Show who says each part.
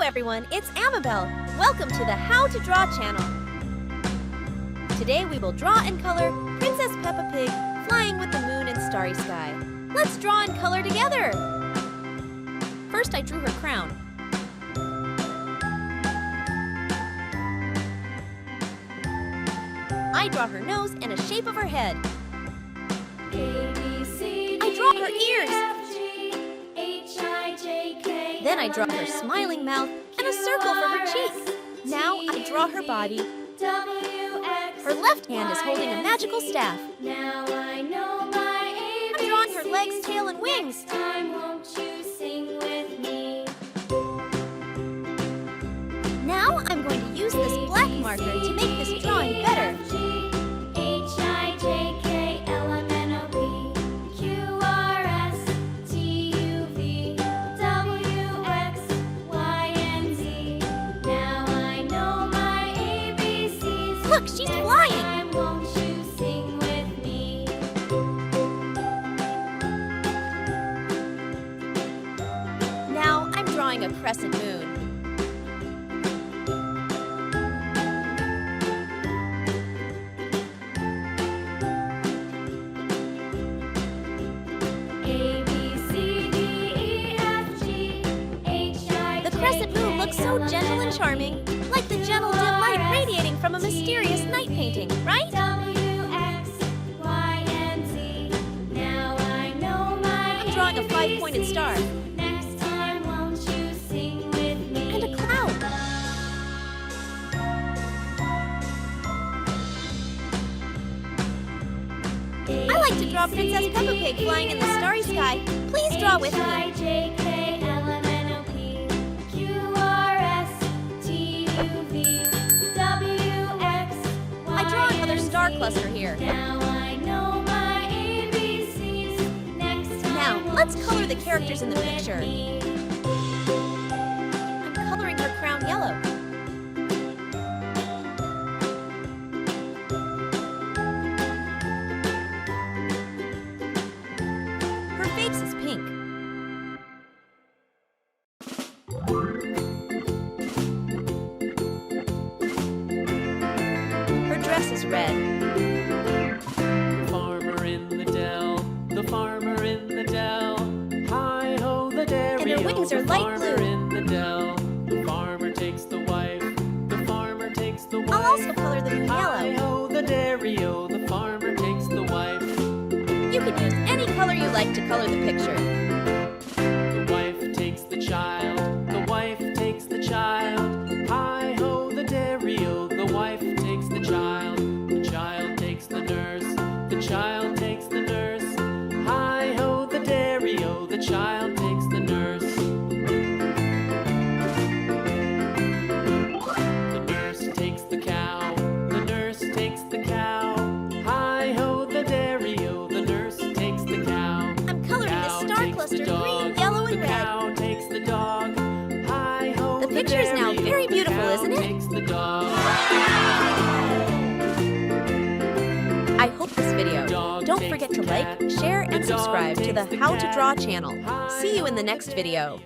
Speaker 1: Hello everyone, it's Amabel. Welcome to the How to Draw channel. Today we will draw and color Princess Peppa Pig flying with the moon and starry sky. Let's draw and color together. First I drew her crown. I draw her nose and a shape of her head. I draw her ears. Then I draw her smiling mouth and a circle for her cheeks. Now I draw her body. Her left hand is holding a magical staff. I'm drawing her legs, tail, and wings. Now I'm going to use this black marker to make this drawing better. Look, she's flying! Won't you sing with me? Now I'm drawing a crescent moon. The crescent moon looks so gentle and charming, like the gentle dim light radiating from a mysterious night painting, right? I'm drawing a 5-pointed star. And a cloud. I like to draw Princess Peppa Pig flying in the starry sky. Please draw with me. Star cluster here. Now let's color the characters in the picture. I'm coloring her crown yellow. Her face is pink. Her dress is red.
Speaker 2: The farmer in the dell, hi-ho the dairy-o,
Speaker 1: and her wings are light blue.
Speaker 2: In the dell. The farmer takes the wife, the farmer takes the wife.
Speaker 1: I'll also color the moon yellow.
Speaker 2: Hi-ho the dairy-o, the farmer takes the wife.
Speaker 1: You can use any color you like to color the picture.
Speaker 2: The wife takes the child, the wife takes the child. Hi-ho the dairy-o, the wife takes the child takes the nurse, the child takes the nurse. Hi-ho the dairy-o, the child takes the nurse. The nurse takes the cow, the nurse takes the cow. Hi-ho the dairy-o, the nurse takes the cow.
Speaker 1: I'm coloring the star cluster green, yellow, and red.
Speaker 2: The cow takes the dog. Hi-ho
Speaker 1: the picture is now very beautiful, isn't it?
Speaker 2: Takes the dog.
Speaker 1: I hope this video. Don't forget to like, share, and subscribe to the How to Draw channel. See you in the next video.